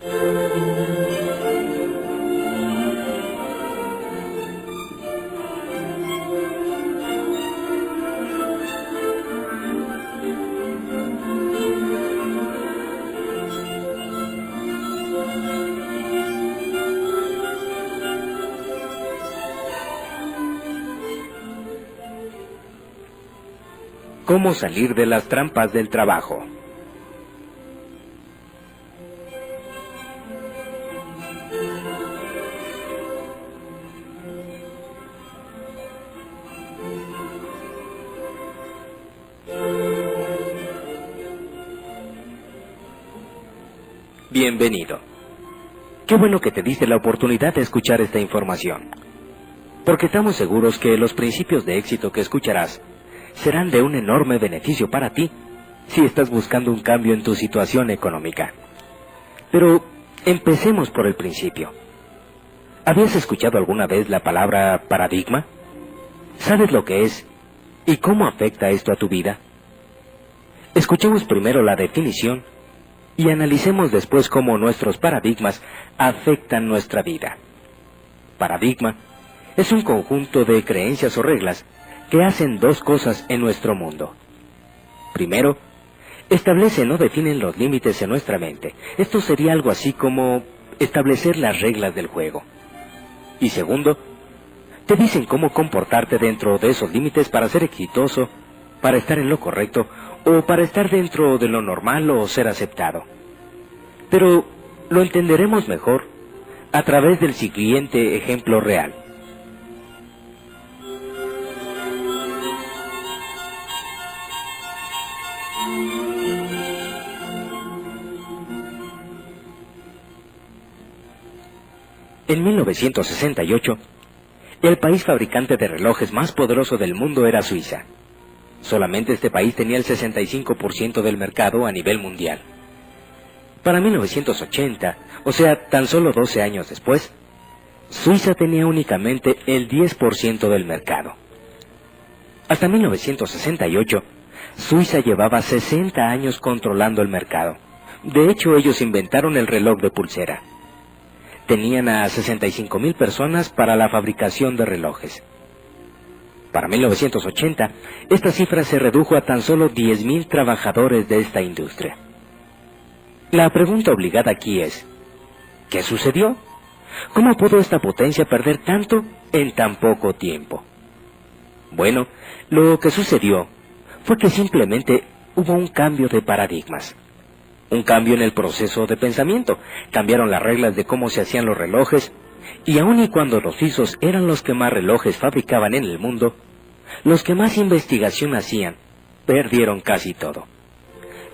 ¿Cómo salir de las trampas del trabajo? Bienvenido. Qué bueno que te diste la oportunidad de escuchar esta información, porque estamos seguros que los principios de éxito que escucharás serán de un enorme beneficio para ti si estás buscando un cambio en tu situación económica. Pero empecemos por el principio. ¿Habías escuchado alguna vez la palabra paradigma? ¿Sabes lo que es y cómo afecta esto a tu vida? Escuchemos primero la definición y analicemos después cómo nuestros paradigmas afectan nuestra vida. Paradigma es un conjunto de creencias o reglas que hacen dos cosas en nuestro mundo. Primero, establecen o definen los límites en nuestra mente. Esto sería algo así como establecer las reglas del juego. Y segundo, te dicen cómo comportarte dentro de esos límites para ser exitoso, para estar en lo correcto, o para estar dentro de lo normal o ser aceptado. Pero lo entenderemos mejor a través del siguiente ejemplo real. En 1968, el país fabricante de relojes más poderoso del mundo era Suiza. Solamente este país tenía el 65% del mercado a nivel mundial. Para 1980, o sea, tan solo 12 años después, Suiza tenía únicamente el 10% del mercado. Hasta 1968, Suiza llevaba 60 años controlando el mercado. De hecho, ellos inventaron el reloj de pulsera. Tenían a 65,000 personas para la fabricación de relojes. Para 1980, esta cifra se redujo a tan solo 10,000 trabajadores de esta industria. La pregunta obligada aquí es, ¿qué sucedió? ¿Cómo pudo esta potencia perder tanto en tan poco tiempo? Bueno, lo que sucedió fue que simplemente hubo un cambio de paradigmas. Un cambio en el proceso de pensamiento. Cambiaron las reglas de cómo se hacían los relojes, y aun y cuando los suizos eran los que más relojes fabricaban en el mundo, los que más investigación hacían, perdieron casi todo.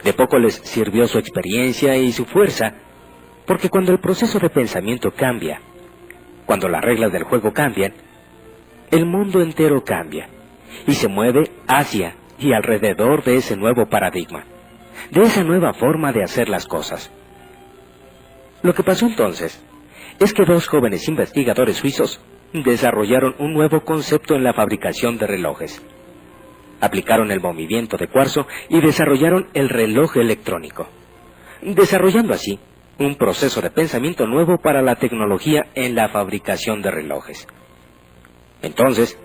De poco les sirvió su experiencia y su fuerza, porque cuando el proceso de pensamiento cambia, cuando las reglas del juego cambian, el mundo entero cambia, y se mueve hacia y alrededor de ese nuevo paradigma, de esa nueva forma de hacer las cosas. Lo que pasó entonces es que dos jóvenes investigadores suizos desarrollaron un nuevo concepto en la fabricación de relojes. Aplicaron el movimiento de cuarzo y desarrollaron el reloj electrónico, desarrollando así un proceso de pensamiento nuevo para la tecnología en la fabricación de relojes. Entonces,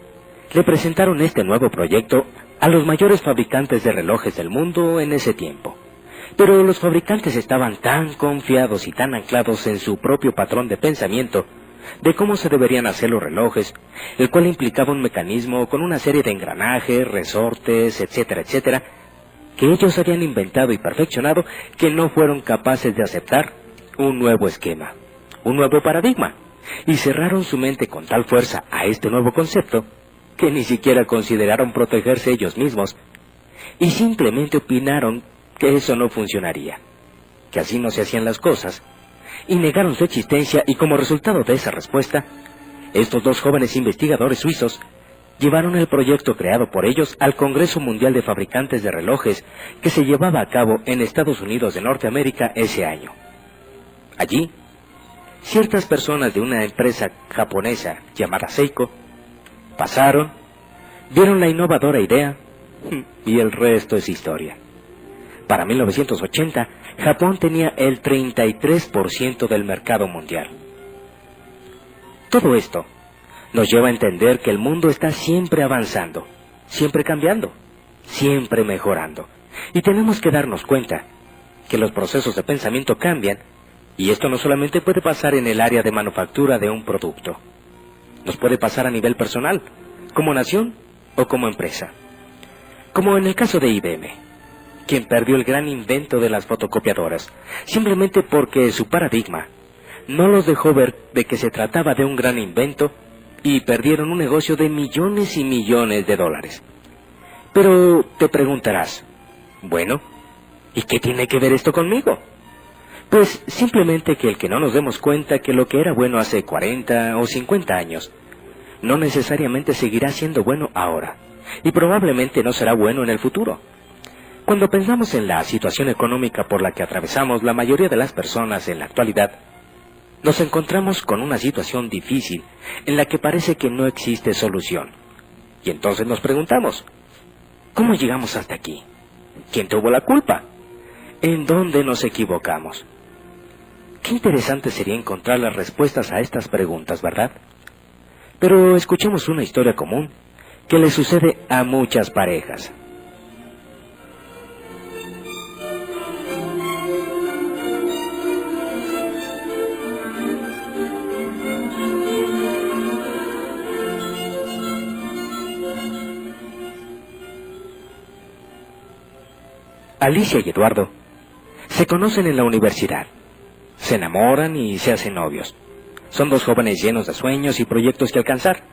le presentaron este nuevo proyecto a los mayores fabricantes de relojes del mundo en ese tiempo. Pero los fabricantes estaban tan confiados y tan anclados en su propio patrón de pensamiento de cómo se deberían hacer los relojes, el cual implicaba un mecanismo con una serie de engranajes, resortes, etcétera, etcétera, que ellos habían inventado y perfeccionado, que no fueron capaces de aceptar un nuevo esquema, un nuevo paradigma, y cerraron su mente con tal fuerza a este nuevo concepto que ni siquiera consideraron protegerse ellos mismos, y simplemente opinaron que eso no funcionaría, que así no se hacían las cosas, y negaron su existencia. Y como resultado de esa respuesta, estos dos jóvenes investigadores suizos llevaron el proyecto creado por ellos al Congreso Mundial de Fabricantes de Relojes, que se llevaba a cabo en Estados Unidos de Norteamérica ese año. Allí, ciertas personas de una empresa japonesa llamada Seiko pasaron, vieron la innovadora idea, y el resto es historia. Para 1980, Japón tenía el 33% del mercado mundial. Todo esto nos lleva a entender que el mundo está siempre avanzando, siempre cambiando, siempre mejorando. Y tenemos que darnos cuenta que los procesos de pensamiento cambian, y esto no solamente puede pasar en el área de manufactura de un producto. Nos puede pasar a nivel personal, como nación o como empresa. Como en el caso de IBM, quien perdió el gran invento de las fotocopiadoras, simplemente porque su paradigma no los dejó ver de que se trataba de un gran invento, y perdieron un negocio de millones y millones de dólares. Pero te preguntarás, bueno, ¿y qué tiene que ver esto conmigo? Pues simplemente que el que no nos demos cuenta que lo que era bueno hace 40 o 50 años, no necesariamente seguirá siendo bueno ahora, y probablemente no será bueno en el futuro. Cuando pensamos en la situación económica por la que atravesamos la mayoría de las personas en la actualidad, nos encontramos con una situación difícil en la que parece que no existe solución. Y entonces nos preguntamos, ¿cómo llegamos hasta aquí? ¿Quién tuvo la culpa? ¿En dónde nos equivocamos? Qué interesante sería encontrar las respuestas a estas preguntas, ¿verdad? Pero escuchemos una historia común que le sucede a muchas parejas. Alicia y Eduardo se conocen en la universidad, se enamoran y se hacen novios. Son dos jóvenes llenos de sueños y proyectos que alcanzar.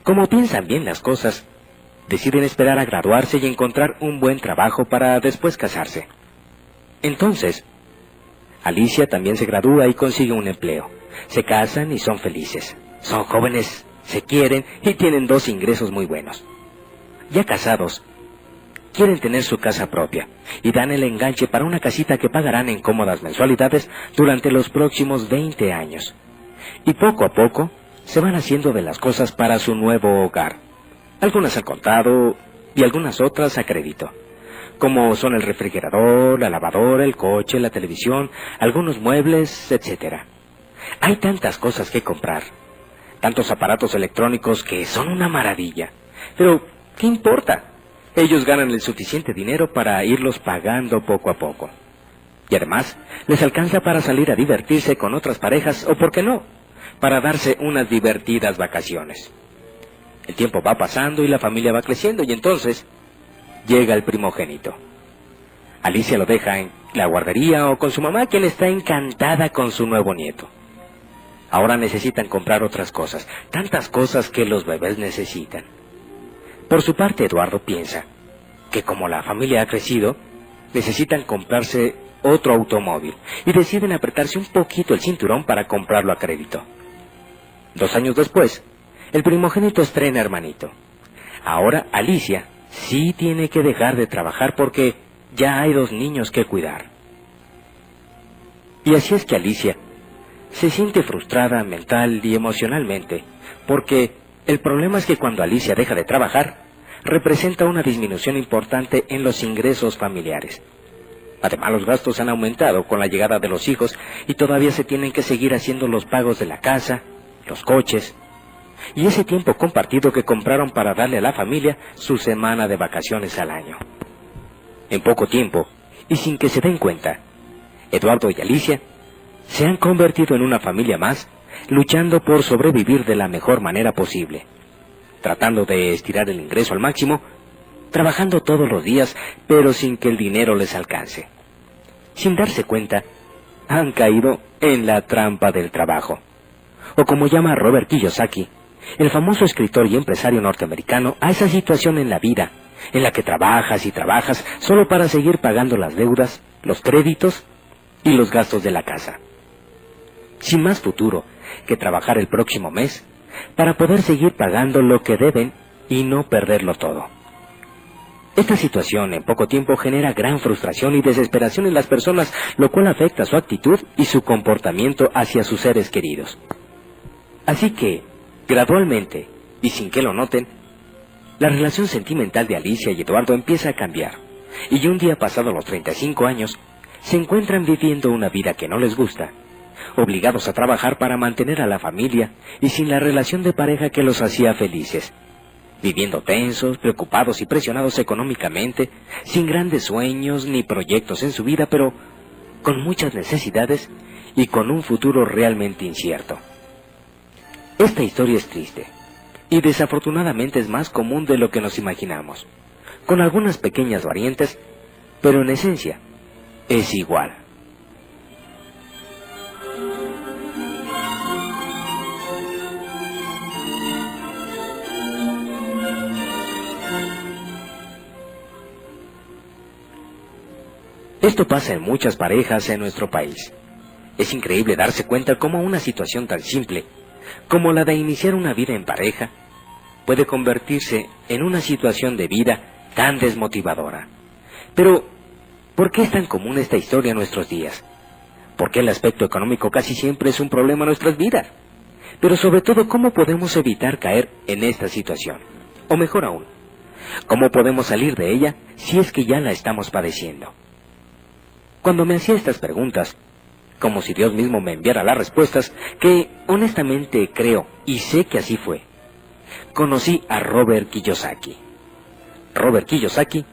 Como piensan bien las cosas, deciden esperar a graduarse y encontrar un buen trabajo para después casarse. Entonces, Alicia también se gradúa y consigue un empleo. Se casan y son felices. Son jóvenes, se quieren y tienen dos ingresos muy buenos. Ya casados, quieren tener su casa propia y dan el enganche para una casita que pagarán en cómodas mensualidades durante los próximos 20 años. Y poco a poco se van haciendo de las cosas para su nuevo hogar. Algunas al contado y algunas otras a crédito, como son el refrigerador, la lavadora, el coche, la televisión, algunos muebles, etc. Hay tantas cosas que comprar, tantos aparatos electrónicos que son una maravilla. Pero, ¿qué importa? Ellos ganan el suficiente dinero para irlos pagando poco a poco. Y además, les alcanza para salir a divertirse con otras parejas, o por qué no, para darse unas divertidas vacaciones. El tiempo va pasando y la familia va creciendo, y entonces llega el primogénito. Alicia lo deja en la guardería o con su mamá, quien está encantada con su nuevo nieto. Ahora necesitan comprar otras cosas, tantas cosas que los bebés necesitan. Por su parte, Eduardo piensa que como la familia ha crecido, necesitan comprarse otro automóvil y deciden apretarse un poquito el cinturón para comprarlo a crédito. 2 años después, el primogénito estrena hermanito. Ahora Alicia sí tiene que dejar de trabajar porque ya hay 2 niños que cuidar. Y así es que Alicia se siente frustrada mental y emocionalmente, porque el problema es que cuando Alicia deja de trabajar, representa una disminución importante en los ingresos familiares. Además, los gastos han aumentado con la llegada de los hijos y todavía se tienen que seguir haciendo los pagos de la casa, los coches, y ese tiempo compartido que compraron para darle a la familia su semana de vacaciones al año. En poco tiempo, y sin que se den cuenta, Eduardo y Alicia se han convertido en una familia más, luchando por sobrevivir de la mejor manera posible, tratando de estirar el ingreso al máximo, trabajando todos los días, pero sin que el dinero les alcance. Sin darse cuenta, han caído en la trampa del trabajo, o como llama Robert Kiyosaki, el famoso escritor y empresario norteamericano, a esa situación en la vida, en la que trabajas y trabajas solo para seguir pagando las deudas, los créditos y los gastos de la casa, sin más futuro que trabajar el próximo mes para poder seguir pagando lo que deben y no perderlo todo. Esta situación en poco tiempo genera gran frustración y desesperación en las personas, lo cual afecta su actitud y su comportamiento hacia sus seres queridos. Así que, gradualmente, y sin que lo noten, la relación sentimental de Alicia y Eduardo empieza a cambiar, y un día pasado los 35 años, se encuentran viviendo una vida que no les gusta, obligados a trabajar para mantener a la familia y sin la relación de pareja que los hacía felices, viviendo tensos, preocupados y presionados económicamente, sin grandes sueños ni proyectos en su vida, pero con muchas necesidades y con un futuro realmente incierto. Esta historia es triste y desafortunadamente es más común de lo que nos imaginamos, con algunas pequeñas variantes, pero en esencia es igual. Esto pasa en muchas parejas en nuestro país. Es increíble darse cuenta cómo una situación tan simple como la de iniciar una vida en pareja puede convertirse en una situación de vida tan desmotivadora. Pero, ¿por qué es tan común esta historia en nuestros días? ¿Por qué el aspecto económico casi siempre es un problema en nuestras vidas? Pero sobre todo, ¿cómo podemos evitar caer en esta situación? O mejor aún, ¿cómo podemos salir de ella si es que ya la estamos padeciendo? Cuando me hacía estas preguntas, como si Dios mismo me enviara las respuestas, que honestamente creo y sé que así fue, conocí a Robert Kiyosaki. Robert Kiyosaki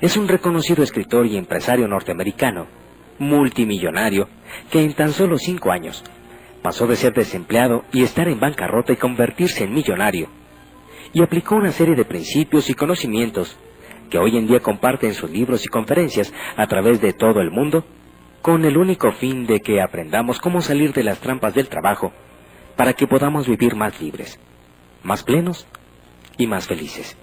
es un reconocido escritor y empresario norteamericano, multimillonario, que en tan solo 5 años pasó de ser desempleado y estar en bancarrota y convertirse en millonario, y aplicó una serie de principios y conocimientos que hoy en día comparte en sus libros y conferencias a través de todo el mundo, con el único fin de que aprendamos cómo salir de las trampas del trabajo para que podamos vivir más libres, más plenos y más felices.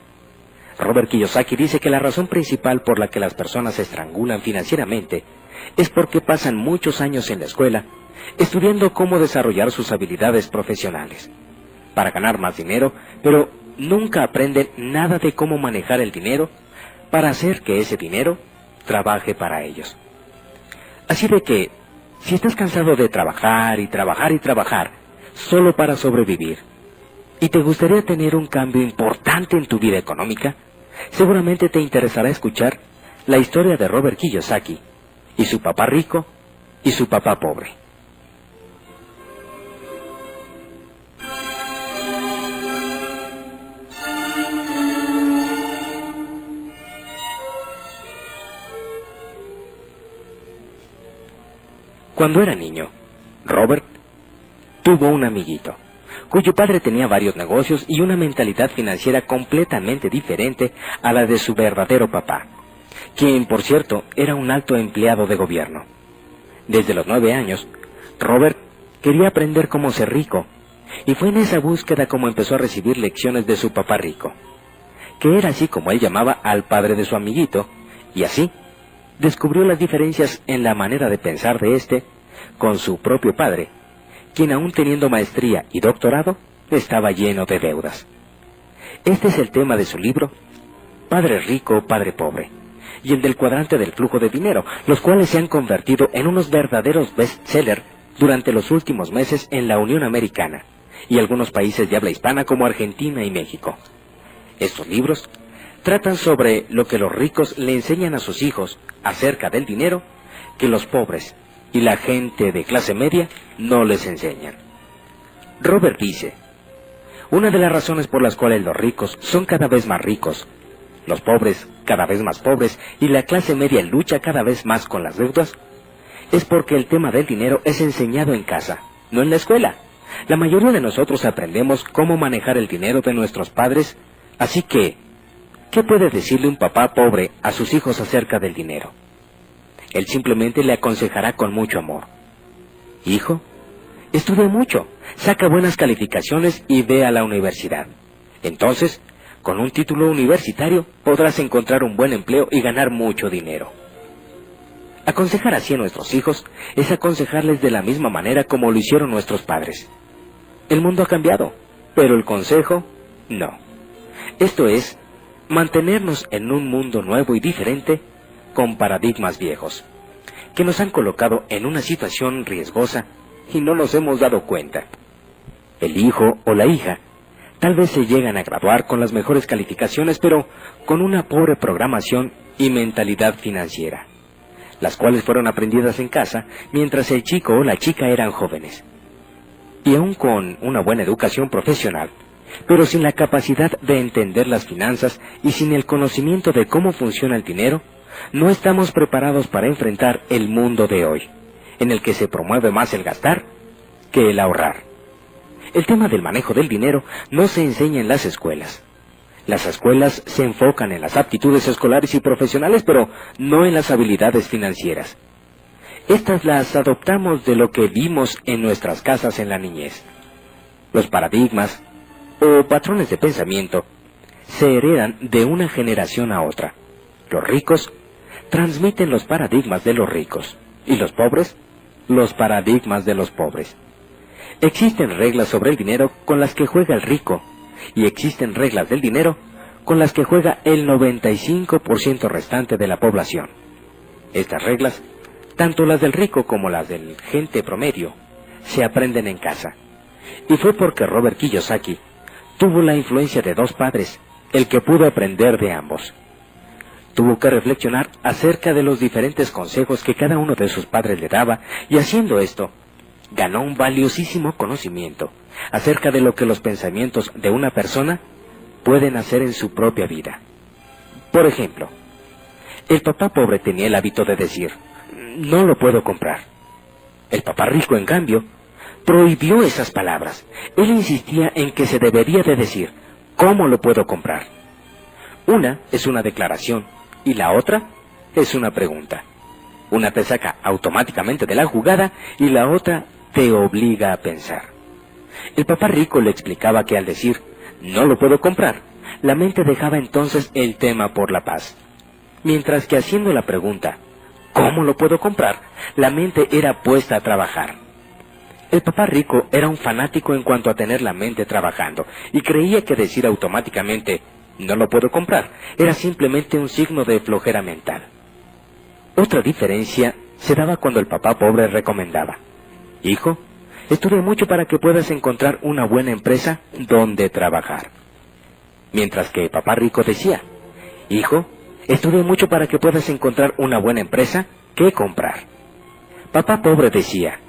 Robert Kiyosaki dice que la razón principal por la que las personas se estrangulan financieramente es porque pasan muchos años en la escuela estudiando cómo desarrollar sus habilidades profesionales para ganar más dinero, pero nunca aprenden nada de cómo manejar el dinero para hacer que ese dinero trabaje para ellos. Así de que, si estás cansado de trabajar y trabajar y trabajar solo para sobrevivir, y te gustaría tener un cambio importante en tu vida económica, seguramente te interesará escuchar la historia de Robert Kiyosaki y su papá rico y su papá pobre. Cuando era niño, Robert tuvo un amiguito, cuyo padre tenía varios negocios y una mentalidad financiera completamente diferente a la de su verdadero papá, quien, por cierto, era un alto empleado de gobierno. Desde los 9 años, Robert quería aprender cómo ser rico, y fue en esa búsqueda como empezó a recibir lecciones de su papá rico, que era así como él llamaba al padre de su amiguito, y así descubrió las diferencias en la manera de pensar de éste con su propio padre, quien aún teniendo maestría y doctorado, estaba lleno de deudas. Este es el tema de su libro, Padre Rico, Padre Pobre, y el del cuadrante del flujo de dinero, los cuales se han convertido en unos verdaderos bestsellers durante los últimos meses en la Unión Americana y algunos países de habla hispana como Argentina y México. Estos libros tratan sobre lo que los ricos le enseñan a sus hijos acerca del dinero que los pobres y la gente de clase media no les enseñan. Robert dice, una de las razones por las cuales los ricos son cada vez más ricos, los pobres cada vez más pobres y la clase media lucha cada vez más con las deudas, es porque el tema del dinero es enseñado en casa, no en la escuela. La mayoría de nosotros aprendemos cómo manejar el dinero de nuestros padres, así que ¿qué puede decirle un papá pobre a sus hijos acerca del dinero? Él simplemente le aconsejará con mucho amor. Hijo, estudia mucho, saca buenas calificaciones y ve a la universidad. Entonces, con un título universitario podrás encontrar un buen empleo y ganar mucho dinero. Aconsejar así a nuestros hijos es aconsejarles de la misma manera como lo hicieron nuestros padres. El mundo ha cambiado, pero el consejo, no. Esto es, mantenernos en un mundo nuevo y diferente con paradigmas viejos, que nos han colocado en una situación riesgosa y no nos hemos dado cuenta. El hijo o la hija tal vez se llegan a graduar con las mejores calificaciones, pero con una pobre programación y mentalidad financiera. las cuales fueron aprendidas en casa mientras el chico o la chica eran jóvenes. Y aún con una buena educación profesional, pero sin la capacidad de entender las finanzas y sin el conocimiento de cómo funciona el dinero, no estamos preparados para enfrentar el mundo de hoy, en el que se promueve más el gastar que el ahorrar. El tema del manejo del dinero no se enseña en las escuelas. Las escuelas se enfocan en las aptitudes escolares y profesionales, pero no en las habilidades financieras. Estas las adoptamos de lo que vimos en nuestras casas en la niñez. Los paradigmas o patrones de pensamiento se heredan de una generación a otra. Los ricos transmiten los paradigmas de los ricos y los pobres los paradigmas de los pobres. Existen reglas sobre el dinero con las que juega el rico y existen reglas del dinero con las que juega el 95% restante de la población. Estas reglas, tanto las del rico como las del gente promedio, se aprenden en casa. Y fue porque Robert Kiyosaki tuvo la influencia de dos padres, el que pudo aprender de ambos. Tuvo que reflexionar acerca de los diferentes consejos que cada uno de sus padres le daba, y haciendo esto, ganó un valiosísimo conocimiento acerca de lo que los pensamientos de una persona pueden hacer en su propia vida. Por ejemplo, el papá pobre tenía el hábito de decir, no lo puedo comprar. El papá rico, en cambio, prohibió esas palabras. Él insistía en que se debería de decir, ¿cómo lo puedo comprar? Una es una declaración y la otra es una pregunta. Una te saca automáticamente de la jugada y la otra te obliga a pensar. El papá rico le explicaba que al decir, no lo puedo comprar, la mente dejaba entonces el tema por la paz. Mientras que haciendo la pregunta, ¿cómo lo puedo comprar?, la mente era puesta a trabajar. El papá rico era un fanático en cuanto a tener la mente trabajando, y creía que decir automáticamente, no lo puedo comprar, era simplemente un signo de flojera mental. Otra diferencia se daba cuando el papá pobre recomendaba, hijo, estudia mucho para que puedas encontrar una buena empresa donde trabajar. Mientras que el papá rico decía, hijo, estudia mucho para que puedas encontrar una buena empresa que comprar. Papá pobre decía,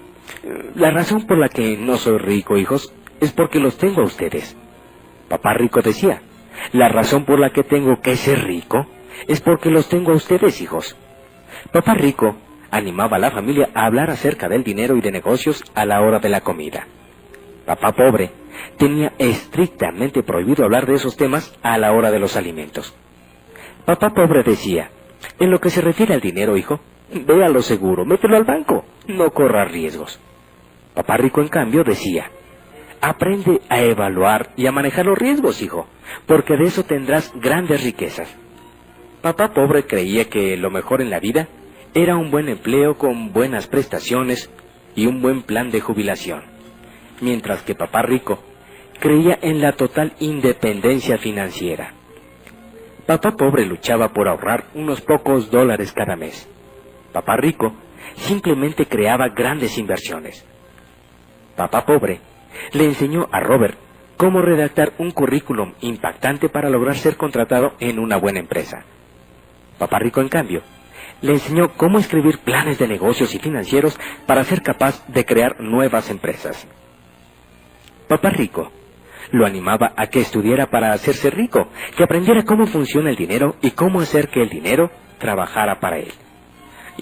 la razón por la que no soy rico, hijos, es porque los tengo a ustedes. Papá rico decía, la razón por la que tengo que ser rico es porque los tengo a ustedes, hijos. Papá rico animaba a la familia a hablar acerca del dinero y de negocios a la hora de la comida. Papá pobre tenía estrictamente prohibido hablar de esos temas a la hora de los alimentos. Papá pobre decía, en lo que se refiere al dinero, hijo, ve a lo seguro, mételo al banco, no corras riesgos. Papá rico, en cambio, decía, aprende a evaluar y a manejar los riesgos, hijo, porque de eso tendrás grandes riquezas. Papá pobre creía que lo mejor en la vida era un buen empleo con buenas prestaciones y un buen plan de jubilación, mientras que papá rico creía en la total independencia financiera. Papá pobre luchaba por ahorrar unos pocos dólares cada mes. Papá rico simplemente creaba grandes inversiones. Papá pobre le enseñó a Robert cómo redactar un currículum impactante para lograr ser contratado en una buena empresa. Papá rico, en cambio, le enseñó cómo escribir planes de negocios y financieros para ser capaz de crear nuevas empresas. Papá rico lo animaba a que estudiara para hacerse rico, que aprendiera cómo funciona el dinero y cómo hacer que el dinero trabajara para él.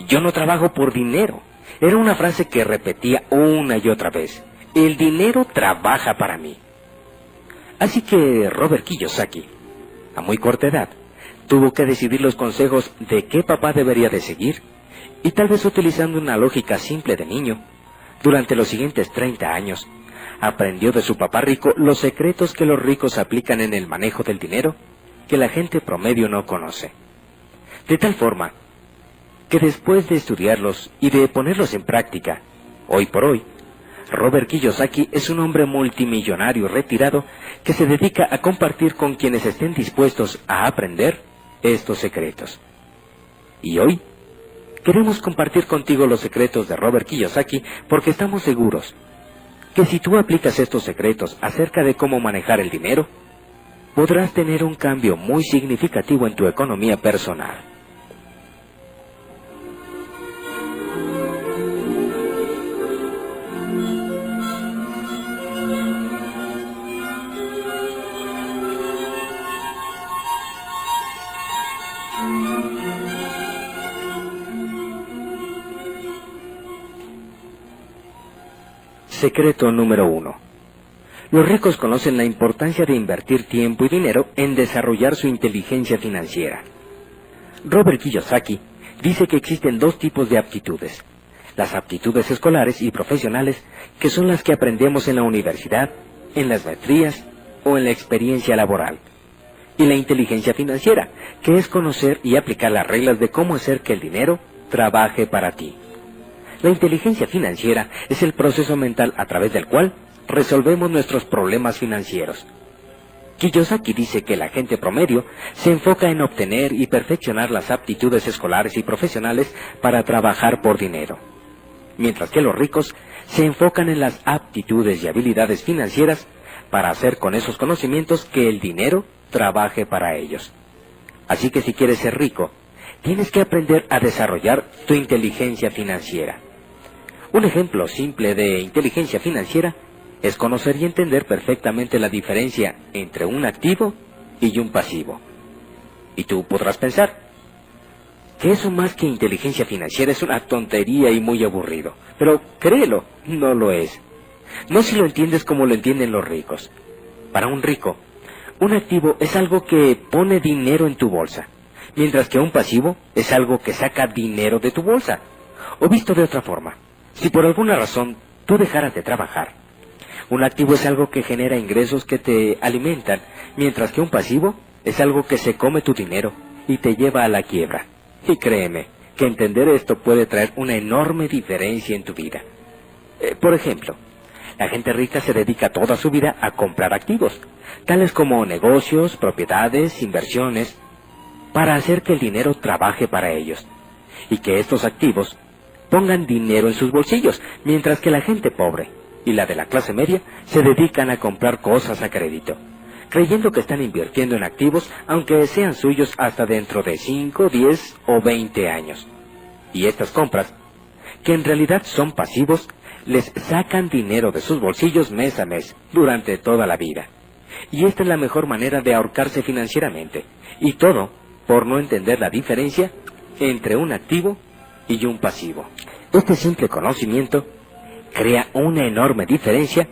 Yo no trabajo por dinero. Era una frase que repetía una y otra vez. El dinero trabaja para mí. Así que Robert Kiyosaki, a muy corta edad, tuvo que decidir los consejos de qué papá debería de seguir, y tal vez utilizando una lógica simple de niño, durante los siguientes 30 años, aprendió de su papá rico los secretos que los ricos aplican en el manejo del dinero que la gente promedio no conoce. De tal forma que después de estudiarlos y de ponerlos en práctica, hoy por hoy, Robert Kiyosaki es un hombre multimillonario retirado que se dedica a compartir con quienes estén dispuestos a aprender estos secretos. Y hoy queremos compartir contigo los secretos de Robert Kiyosaki porque estamos seguros que si tú aplicas estos secretos acerca de cómo manejar el dinero, podrás tener un cambio muy significativo en tu economía personal. Secreto número 1. Los ricos conocen la importancia de invertir tiempo y dinero en desarrollar su inteligencia financiera. Robert Kiyosaki dice que existen dos tipos de aptitudes: las aptitudes escolares y profesionales, que son las que aprendemos en la universidad, en las maestrías o en la experiencia laboral, y la inteligencia financiera, que es conocer y aplicar las reglas de cómo hacer que el dinero trabaje para ti. La inteligencia financiera es el proceso mental a través del cual resolvemos nuestros problemas financieros. Kiyosaki dice que la gente promedio se enfoca en obtener y perfeccionar las aptitudes escolares y profesionales para trabajar por dinero, mientras que los ricos se enfocan en las aptitudes y habilidades financieras para hacer con esos conocimientos que el dinero trabaje para ellos. Así que si quieres ser rico, tienes que aprender a desarrollar tu inteligencia financiera. Un ejemplo simple de inteligencia financiera es conocer y entender perfectamente la diferencia entre un activo y un pasivo. Y tú podrás pensar que eso más que inteligencia financiera es una tontería y muy aburrido. Pero créelo, no lo es. No si lo entiendes como lo entienden los ricos. Para un rico, un activo es algo que pone dinero en tu bolsa, mientras que un pasivo es algo que saca dinero de tu bolsa. O visto de otra forma, si por alguna razón tú dejaras de trabajar, un activo es algo que genera ingresos que te alimentan, mientras que un pasivo es algo que se come tu dinero y te lleva a la quiebra. Y créeme, que entender esto puede traer una enorme diferencia en tu vida. Por ejemplo, la gente rica se dedica toda su vida a comprar activos, tales como negocios, propiedades, inversiones, para hacer que el dinero trabaje para ellos, y que estos activos pongan dinero en sus bolsillos, mientras que la gente pobre y la de la clase media se dedican a comprar cosas a crédito, creyendo que están invirtiendo en activos aunque sean suyos hasta dentro de 5, 10 o 20 años. Y estas compras, que en realidad son pasivos, les sacan dinero de sus bolsillos mes a mes, durante toda la vida. Y esta es la mejor manera de ahorcarse financieramente, y todo por no entender la diferencia entre un activo y un pasivo. Este simple conocimiento crea una enorme diferencia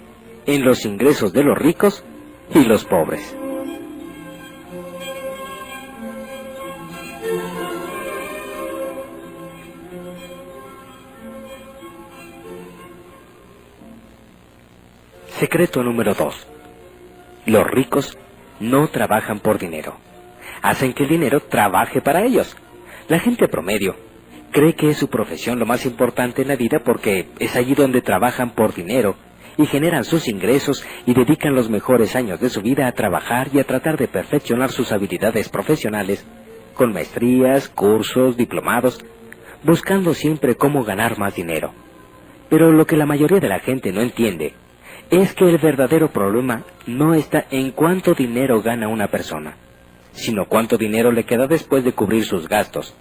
en los ingresos de los ricos y los pobres. Secreto número 2. Los ricos no trabajan por dinero. Hacen que el dinero trabaje para ellos. La gente promedio cree que es su profesión lo más importante en la vida porque es allí donde trabajan por dinero y generan sus ingresos y dedican los mejores años de su vida a trabajar y a tratar de perfeccionar sus habilidades profesionales con maestrías, cursos, diplomados, buscando siempre cómo ganar más dinero. Pero lo que la mayoría de la gente no entiende es que el verdadero problema no está en cuánto dinero gana una persona, sino cuánto dinero le queda después de cubrir sus gastos.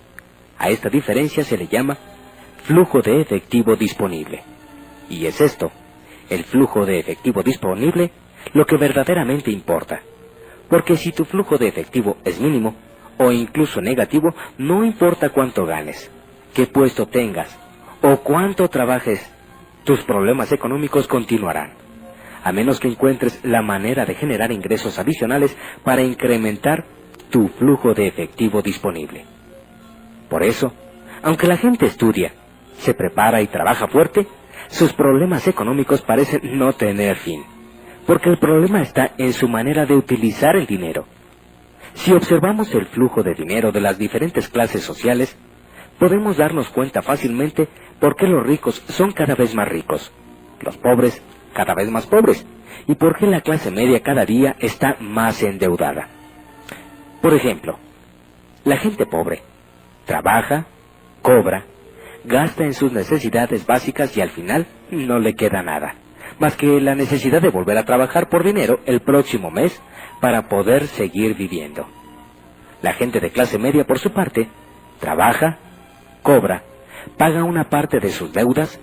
A esta diferencia se le llama flujo de efectivo disponible. Y es esto, el flujo de efectivo disponible, lo que verdaderamente importa. Porque si tu flujo de efectivo es mínimo, o incluso negativo, no importa cuánto ganes, qué puesto tengas, o cuánto trabajes, tus problemas económicos continuarán, a menos que encuentres la manera de generar ingresos adicionales para incrementar tu flujo de efectivo disponible. Por eso, aunque la gente estudia, se prepara y trabaja fuerte, sus problemas económicos parecen no tener fin, porque el problema está en su manera de utilizar el dinero. Si observamos el flujo de dinero de las diferentes clases sociales, podemos darnos cuenta fácilmente por qué los ricos son cada vez más ricos, los pobres cada vez más pobres, y por qué la clase media cada día está más endeudada. Por ejemplo, la gente pobre trabaja, cobra, gasta en sus necesidades básicas y al final no le queda nada, más que la necesidad de volver a trabajar por dinero el próximo mes para poder seguir viviendo. La gente de clase media, por su parte, trabaja, cobra, paga una parte de sus deudas,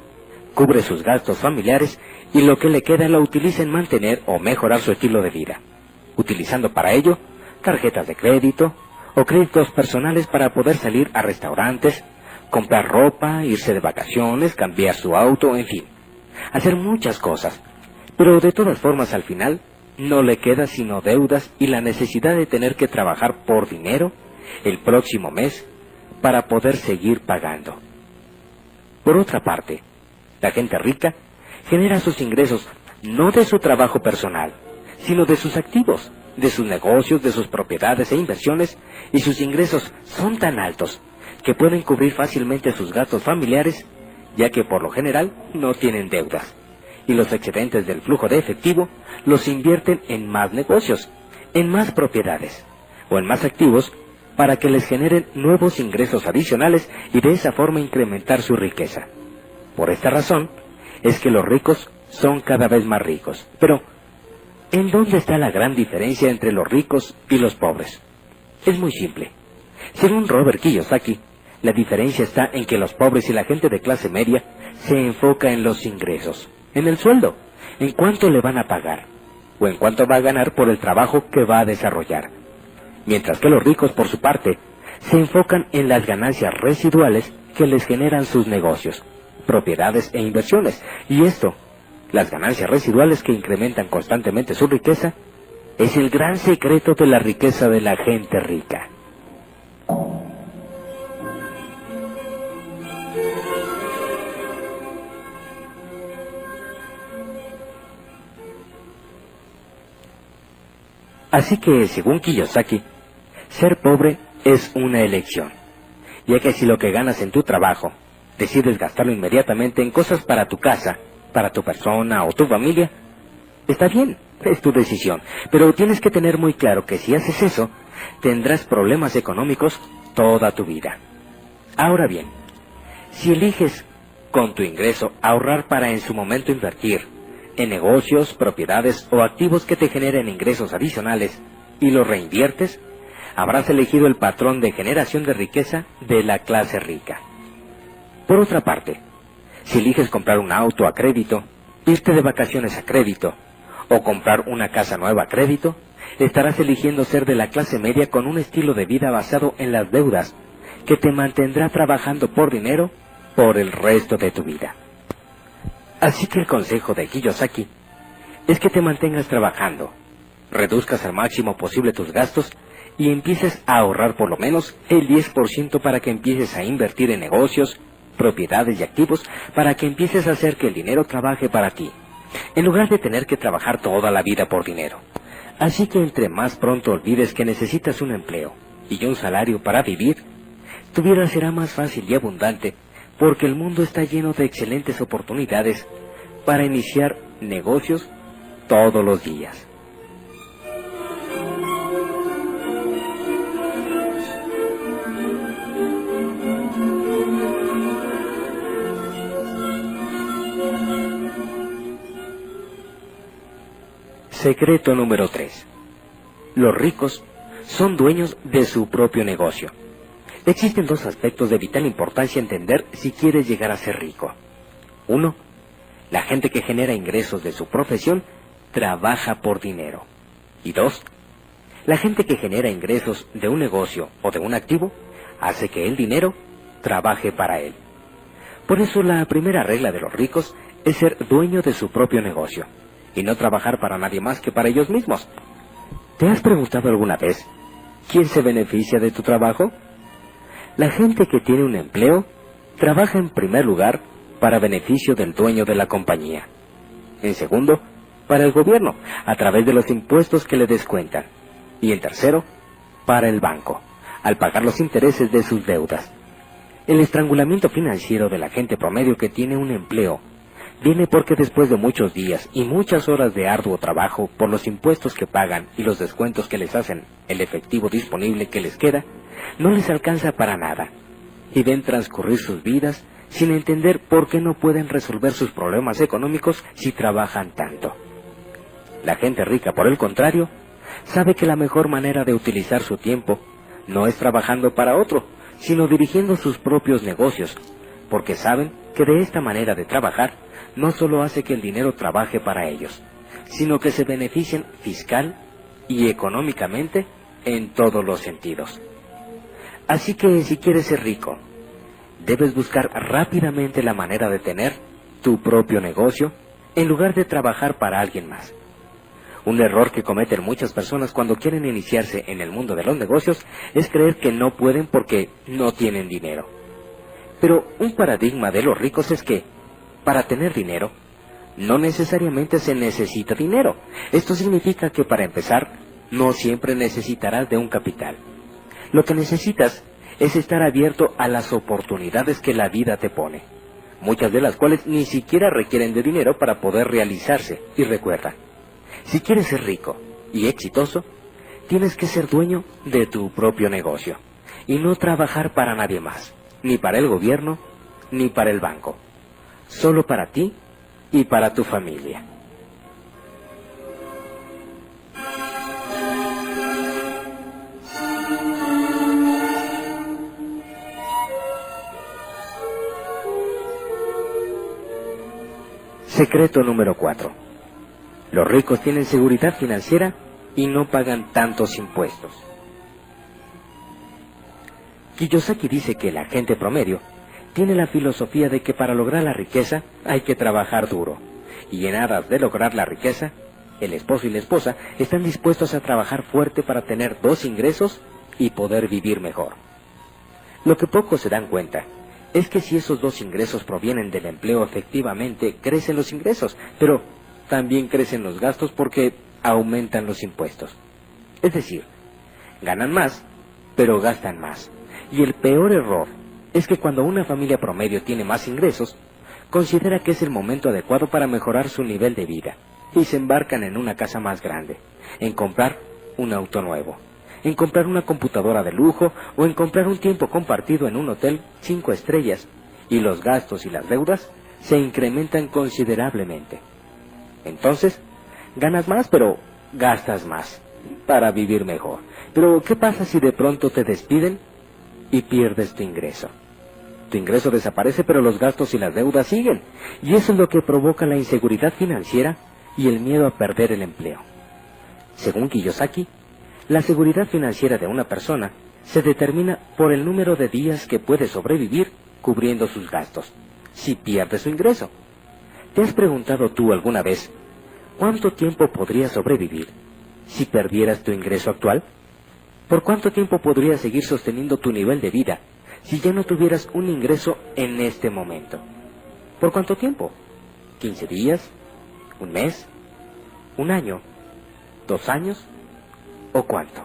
cubre sus gastos familiares y lo que le queda lo utiliza en mantener o mejorar su estilo de vida, utilizando para ello tarjetas de crédito o créditos personales para poder salir a restaurantes, comprar ropa, irse de vacaciones, cambiar su auto, en fin. hacer muchas cosas, pero de todas formas al final no le queda sino deudas y la necesidad de tener que trabajar por dinero el próximo mes para poder seguir pagando. Por otra parte, la gente rica genera sus ingresos no de su trabajo personal, sino de sus activos, de sus negocios, de sus propiedades e inversiones, y sus ingresos son tan altos que pueden cubrir fácilmente sus gastos familiares, ya que por lo general no tienen deudas, y los excedentes del flujo de efectivo los invierten en más negocios, en más propiedades o en más activos para que les generen nuevos ingresos adicionales y de esa forma incrementar su riqueza. Por esta razón es que los ricos son cada vez más ricos. Pero, ¿en dónde está la gran diferencia entre los ricos y los pobres? Es muy simple. Según Robert Kiyosaki, la diferencia está en que los pobres y la gente de clase media se enfoca en los ingresos, en el sueldo, en cuánto le van a pagar, o en cuánto va a ganar por el trabajo que va a desarrollar. Mientras que los ricos, por su parte, se enfocan en las ganancias residuales que les generan sus negocios, propiedades e inversiones. Y esto, las ganancias residuales que incrementan constantemente su riqueza, es el gran secreto de la riqueza de la gente rica. Así que, según Kiyosaki, ser pobre es una elección, ya que si lo que ganas en tu trabajo decides gastarlo inmediatamente en cosas para tu casa, para tu persona o tu familia, está bien, es tu decisión, pero tienes que tener muy claro que si haces eso, tendrás problemas económicos toda tu vida. Ahora bien, si eliges con tu ingreso ahorrar para en su momento invertir en negocios, propiedades o activos que te generen ingresos adicionales y los reinviertes, habrás elegido el patrón de generación de riqueza de la clase rica. Por otra parte, si eliges comprar un auto a crédito, irte de vacaciones a crédito o comprar una casa nueva a crédito, estarás eligiendo ser de la clase media con un estilo de vida basado en las deudas que te mantendrá trabajando por dinero por el resto de tu vida. Así que el consejo de Kiyosaki es que te mantengas trabajando, reduzcas al máximo posible tus gastos y empieces a ahorrar por lo menos el 10% para que empieces a invertir en negocios, propiedades y activos, para que empieces a hacer que el dinero trabaje para ti, en lugar de tener que trabajar toda la vida por dinero. Así que entre más pronto olvides que necesitas un empleo y un salario para vivir, tu vida será más fácil y abundante, porque el mundo está lleno de excelentes oportunidades para iniciar negocios todos los días. Secreto número 3. Los ricos son dueños de su propio negocio. Existen dos aspectos de vital importancia a entender si quieres llegar a ser rico. 1. La gente que genera ingresos de su profesión trabaja por dinero. Y 2. La gente que genera ingresos de un negocio o de un activo hace que el dinero trabaje para él. Por eso la primera regla de los ricos es ser dueño de su propio negocio y no trabajar para nadie más que para ellos mismos. ¿Te has preguntado alguna vez quién se beneficia de tu trabajo? La gente que tiene un empleo trabaja en primer lugar para beneficio del dueño de la compañía. En segundo, para el gobierno, a través de los impuestos que le descuentan. Y en tercero, para el banco, al pagar los intereses de sus deudas. El estrangulamiento financiero de la gente promedio que tiene un empleo viene porque después de muchos días y muchas horas de arduo trabajo por los impuestos que pagan y los descuentos que les hacen, el efectivo disponible que les queda, no les alcanza para nada, y ven transcurrir sus vidas sin entender por qué no pueden resolver sus problemas económicos si trabajan tanto. La gente rica, por el contrario, sabe que la mejor manera de utilizar su tiempo no es trabajando para otro, sino dirigiendo sus propios negocios, porque saben que de esta manera de trabajar no solo hace que el dinero trabaje para ellos, sino que se beneficien fiscal y económicamente en todos los sentidos. Así que si quieres ser rico, debes buscar rápidamente la manera de tener tu propio negocio en lugar de trabajar para alguien más. Un error que cometen muchas personas cuando quieren iniciarse en el mundo de los negocios es creer que no pueden porque no tienen dinero. Pero un paradigma de los ricos es que, para tener dinero, no necesariamente se necesita dinero. Esto significa que para empezar, no siempre necesitarás de un capital. Lo que necesitas es estar abierto a las oportunidades que la vida te pone, muchas de las cuales ni siquiera requieren de dinero para poder realizarse. Y recuerda, si quieres ser rico y exitoso, tienes que ser dueño de tu propio negocio y no trabajar para nadie más, ni para el gobierno, ni para el banco, solo para ti y para tu familia. Secreto número 4. Los ricos tienen seguridad financiera y no pagan tantos impuestos. Kiyosaki dice que la gente promedio tiene la filosofía de que para lograr la riqueza hay que trabajar duro, y en aras de lograr la riqueza, el esposo y la esposa están dispuestos a trabajar fuerte para tener 2 ingresos y poder vivir mejor. Lo que pocos se dan cuenta es que si esos 2 ingresos provienen del empleo, efectivamente crecen los ingresos, pero también crecen los gastos porque aumentan los impuestos. Es decir, ganan más, pero gastan más. Y el peor error es que cuando una familia promedio tiene más ingresos, considera que es el momento adecuado para mejorar su nivel de vida, y se embarcan en una casa más grande, en comprar un auto nuevo, en comprar una computadora de lujo o en comprar un tiempo compartido en un hotel 5 estrellas, y los gastos y las deudas se incrementan considerablemente. Entonces, ganas más, pero gastas más para vivir mejor. Pero, ¿qué pasa si de pronto te despiden y pierdes tu ingreso? Tu ingreso desaparece, pero los gastos y las deudas siguen. Y eso es lo que provoca la inseguridad financiera y el miedo a perder el empleo. Según Kiyosaki, la seguridad financiera de una persona se determina por el número de días que puede sobrevivir cubriendo sus gastos, si pierde su ingreso. ¿Te has preguntado tú alguna vez cuánto tiempo podrías sobrevivir si perdieras tu ingreso actual? ¿Por cuánto tiempo podrías seguir sosteniendo tu nivel de vida si ya no tuvieras un ingreso en este momento? ¿Por cuánto tiempo? ¿15 días? ¿Un mes? ¿Un año? ¿2 años? ¿O cuánto?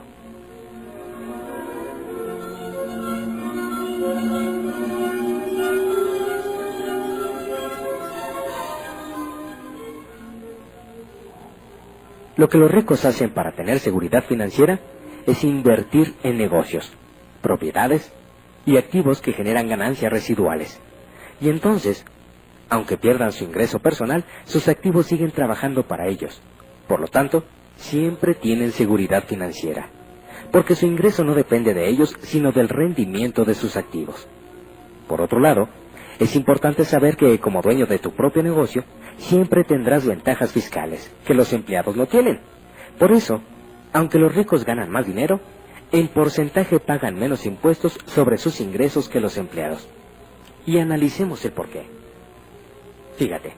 Lo que los ricos hacen para tener seguridad financiera es invertir en negocios, propiedades y activos que generan ganancias residuales. Y entonces, aunque pierdan su ingreso personal, sus activos siguen trabajando para ellos. Por lo tanto, siempre tienen seguridad financiera, porque su ingreso no depende de ellos, sino del rendimiento de sus activos. Por otro lado, es importante saber que como dueño de tu propio negocio, siempre tendrás ventajas fiscales que los empleados no tienen. Por eso, aunque los ricos ganan más dinero, en porcentaje pagan menos impuestos sobre sus ingresos que los empleados. Y analicemos el porqué. Fíjate,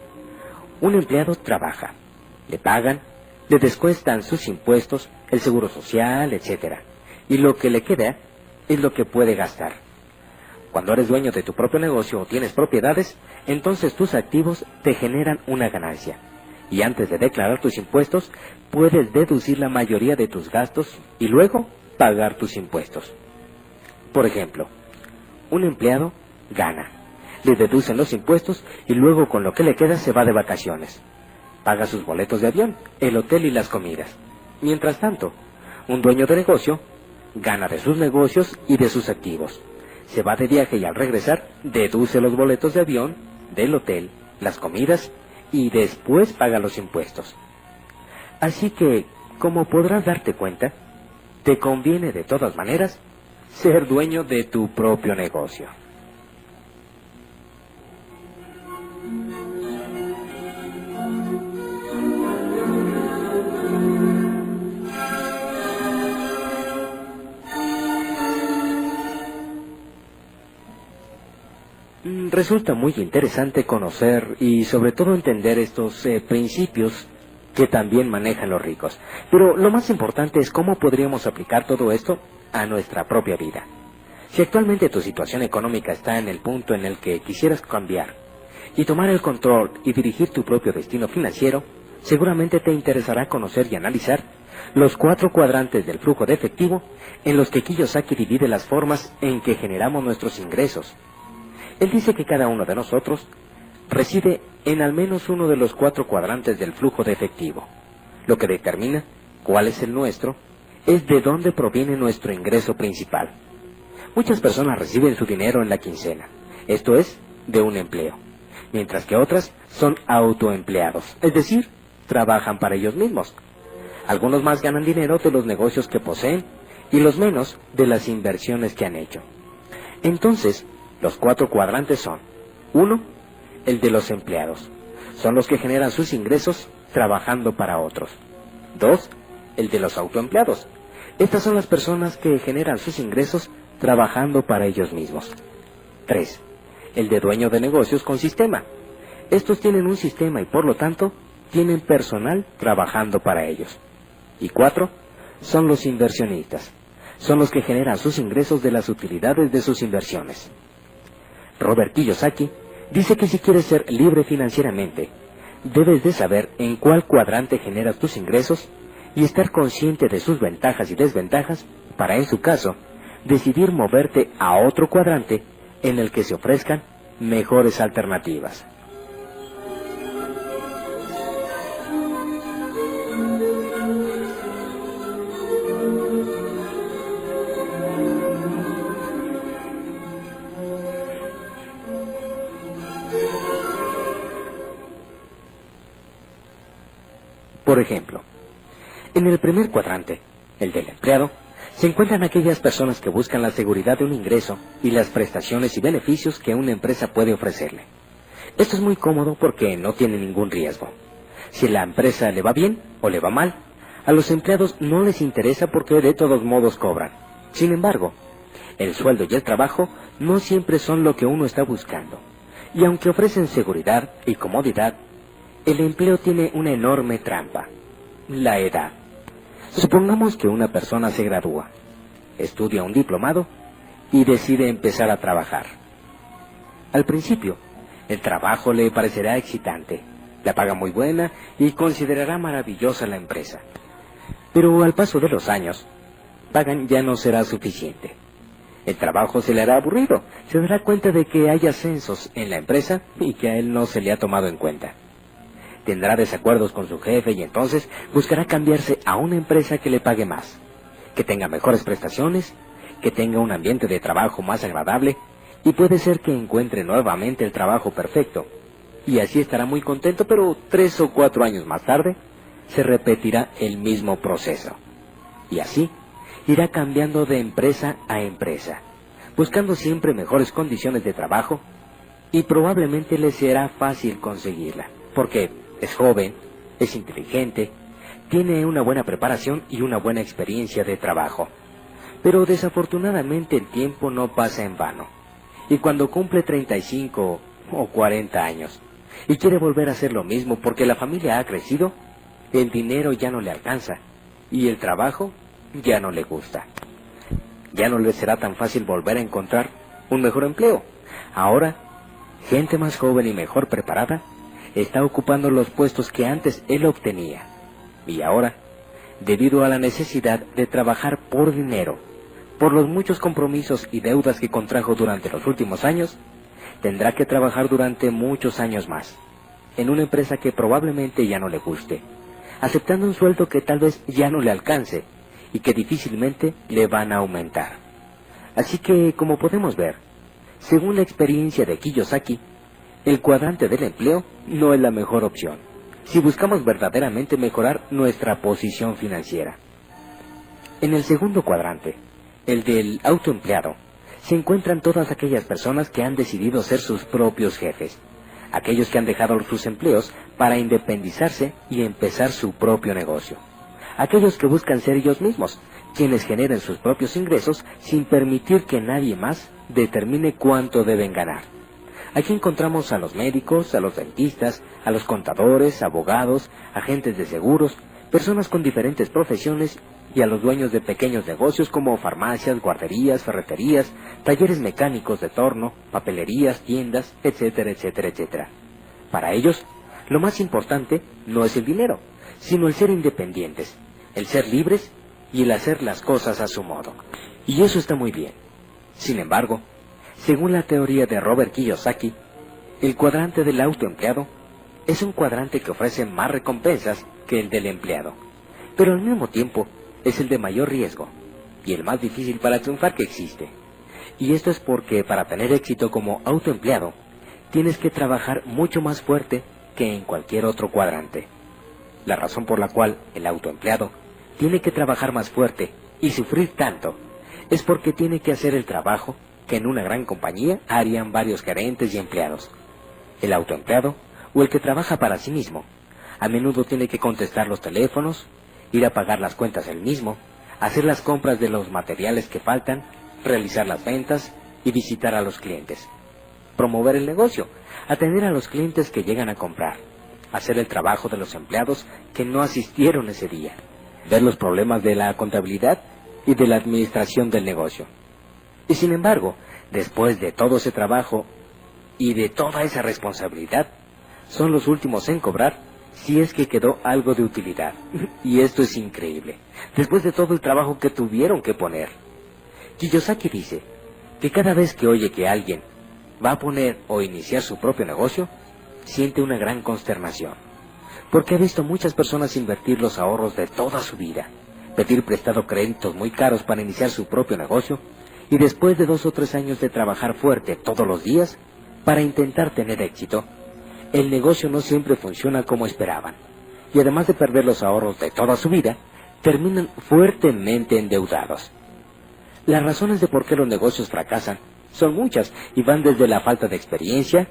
un empleado trabaja, le pagan, le descuentan sus impuestos, el seguro social, etc. Y lo que le queda es lo que puede gastar. Cuando eres dueño de tu propio negocio o tienes propiedades, entonces tus activos te generan una ganancia. Y antes de declarar tus impuestos, puedes deducir la mayoría de tus gastos y luego pagar tus impuestos. Por ejemplo, un empleado gana, le deducen los impuestos y luego con lo que le queda se va de vacaciones. Paga sus boletos de avión, el hotel y las comidas. Mientras tanto, un dueño de negocio gana de sus negocios y de sus activos. Se va de viaje y al regresar deduce los boletos de avión, del hotel, las comidas y después paga los impuestos. Así que, como podrás darte cuenta, te conviene de todas maneras ser dueño de tu propio negocio. Resulta muy interesante conocer y sobre todo entender estos principios que también manejan los ricos. Pero lo más importante es cómo podríamos aplicar todo esto a nuestra propia vida. Si actualmente tu situación económica está en el punto en el que quisieras cambiar y tomar el control y dirigir tu propio destino financiero, seguramente te interesará conocer y analizar los 4 cuadrantes del flujo de efectivo en los que Kiyosaki divide las formas en que generamos nuestros ingresos. Él dice que cada uno de nosotros reside en al menos uno de los 4 cuadrantes del flujo de efectivo. Lo que determina cuál es el nuestro es de dónde proviene nuestro ingreso principal. Muchas personas reciben su dinero en la quincena, esto es, de un empleo, mientras que otras son autoempleados, es decir, trabajan para ellos mismos. Algunos más ganan dinero de los negocios que poseen y los menos de las inversiones que han hecho. Entonces, los 4 cuadrantes son: 1. El de los empleados. Son los que generan sus ingresos trabajando para otros. 2. El de los autoempleados. Estas son las personas que generan sus ingresos trabajando para ellos mismos. 3. El de dueño de negocios con sistema. Estos tienen un sistema y por lo tanto tienen personal trabajando para ellos. Y 4. Son los inversionistas. Son los que generan sus ingresos de las utilidades de sus inversiones. Robert Kiyosaki dice que si quieres ser libre financieramente, debes de saber en cuál cuadrante generas tus ingresos y estar consciente de sus ventajas y desventajas para, en su caso, decidir moverte a otro cuadrante en el que se ofrezcan mejores alternativas. Por ejemplo, en el primer cuadrante, el del empleado, se encuentran aquellas personas que buscan la seguridad de un ingreso y las prestaciones y beneficios que una empresa puede ofrecerle. Esto es muy cómodo porque no tiene ningún riesgo. Si la empresa le va bien o le va mal, a los empleados no les interesa porque de todos modos cobran. Sin embargo, el sueldo y el trabajo no siempre son lo que uno está buscando. Y aunque ofrecen seguridad y comodidad, el empleo tiene una enorme trampa: la edad. Supongamos que una persona se gradúa, estudia un diplomado y decide empezar a trabajar. Al principio, el trabajo le parecerá excitante, la paga muy buena y considerará maravillosa la empresa. Pero al paso de los años, pagan ya no será suficiente. El trabajo se le hará aburrido, se dará cuenta de que hay ascensos en la empresa y que a él no se le ha tomado en cuenta. Tendrá desacuerdos con su jefe y entonces buscará cambiarse a una empresa que le pague más, que tenga mejores prestaciones, que tenga un ambiente de trabajo más agradable, y puede ser que encuentre nuevamente el trabajo perfecto. Y así estará muy contento, pero 3 o 4 años más tarde se repetirá el mismo proceso. Y así irá cambiando de empresa a empresa, buscando siempre mejores condiciones de trabajo, y probablemente le será fácil conseguirla, porque es joven, es inteligente, tiene una buena preparación y una buena experiencia de trabajo. Pero desafortunadamente el tiempo no pasa en vano. Y cuando cumple 35 o 40 años y quiere volver a hacer lo mismo porque la familia ha crecido, el dinero ya no le alcanza y el trabajo ya no le gusta. Ya no le será tan fácil volver a encontrar un mejor empleo. Ahora, gente más joven y mejor preparada está ocupando los puestos que antes él obtenía. Y ahora, debido a la necesidad de trabajar por dinero, por los muchos compromisos y deudas que contrajo durante los últimos años, tendrá que trabajar durante muchos años más, en una empresa que probablemente ya no le guste, aceptando un sueldo que tal vez ya no le alcance y que difícilmente le van a aumentar. Así que, como podemos ver, según la experiencia de Kiyosaki, el cuadrante del empleo no es la mejor opción, si buscamos verdaderamente mejorar nuestra posición financiera. En el segundo cuadrante, el del autoempleado, se encuentran todas aquellas personas que han decidido ser sus propios jefes, aquellos que han dejado sus empleos para independizarse y empezar su propio negocio, aquellos que buscan ser ellos mismos, quienes generen sus propios ingresos sin permitir que nadie más determine cuánto deben ganar. Aquí encontramos a los médicos, a los dentistas, a los contadores, abogados, agentes de seguros, personas con diferentes profesiones y a los dueños de pequeños negocios como farmacias, guarderías, ferreterías, talleres mecánicos de torno, papelerías, tiendas, etcétera, etcétera, etcétera. Para ellos, lo más importante no es el dinero, sino el ser independientes, el ser libres y el hacer las cosas a su modo. Y eso está muy bien. Sin embargo, según la teoría de Robert Kiyosaki, el cuadrante del autoempleado es un cuadrante que ofrece más recompensas que el del empleado, pero al mismo tiempo es el de mayor riesgo y el más difícil para triunfar que existe. Y esto es porque para tener éxito como autoempleado, tienes que trabajar mucho más fuerte que en cualquier otro cuadrante. La razón por la cual el autoempleado tiene que trabajar más fuerte y sufrir tanto es porque tiene que hacer el trabajo que en una gran compañía harían varios gerentes y empleados. El autoempleado, o el que trabaja para sí mismo, a menudo tiene que contestar los teléfonos, ir a pagar las cuentas él mismo, hacer las compras de los materiales que faltan, realizar las ventas y visitar a los clientes. Promover el negocio, atender a los clientes que llegan a comprar, hacer el trabajo de los empleados que no asistieron ese día, ver los problemas de la contabilidad y de la administración del negocio. Y sin embargo, después de todo ese trabajo y de toda esa responsabilidad, son los últimos en cobrar si es que quedó algo de utilidad. Y esto es increíble, después de todo el trabajo que tuvieron que poner. Kiyosaki dice que cada vez que oye que alguien va a poner o iniciar su propio negocio, siente una gran consternación, porque ha visto muchas personas invertir los ahorros de toda su vida, pedir prestado créditos muy caros para iniciar su propio negocio, y después de 2 o 3 años de trabajar fuerte todos los días para intentar tener éxito, el negocio no siempre funciona como esperaban, y además de perder los ahorros de toda su vida, terminan fuertemente endeudados. Las razones de por qué los negocios fracasan son muchas y van desde la falta de experiencia,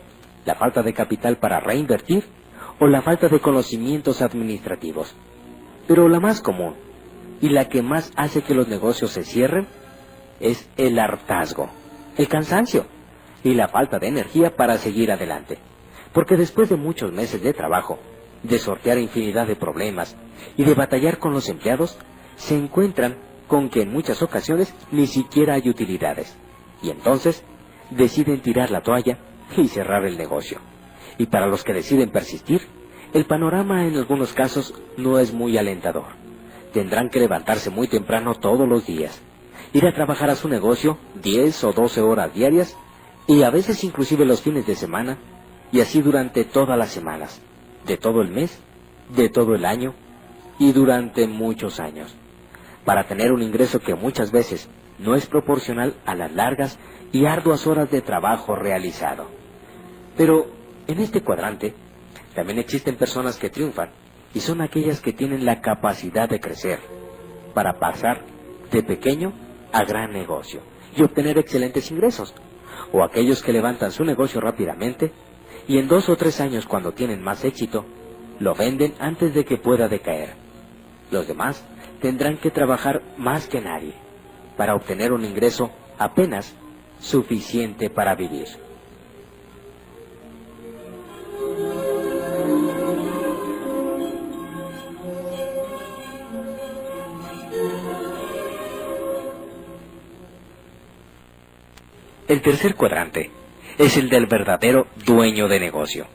la falta de capital para reinvertir o la falta de conocimientos administrativos. Pero la más común y la que más hace que los negocios se cierren es el hartazgo, el cansancio y la falta de energía para seguir adelante. Porque después de muchos meses de trabajo, de sortear infinidad de problemas y de batallar con los empleados, se encuentran con que en muchas ocasiones ni siquiera hay utilidades. Y entonces deciden tirar la toalla y cerrar el negocio. Y para los que deciden persistir, el panorama en algunos casos no es muy alentador. Tendrán que levantarse muy temprano todos los días, ir a trabajar a su negocio 10 o 12 horas diarias y a veces inclusive los fines de semana, y así durante todas las semanas, de todo el mes, de todo el año y durante muchos años, para tener un ingreso que muchas veces no es proporcional a las largas y arduas horas de trabajo realizado. Pero en este cuadrante también existen personas que triunfan y son aquellas que tienen la capacidad de crecer para pasar de pequeño a gran negocio y obtener excelentes ingresos, o aquellos que levantan su negocio rápidamente y en 2 o 3 años, cuando tienen más éxito, lo venden antes de que pueda decaer. Los demás tendrán que trabajar más que nadie para obtener un ingreso apenas suficiente para vivir. El tercer cuadrante es el del verdadero dueño de negocio.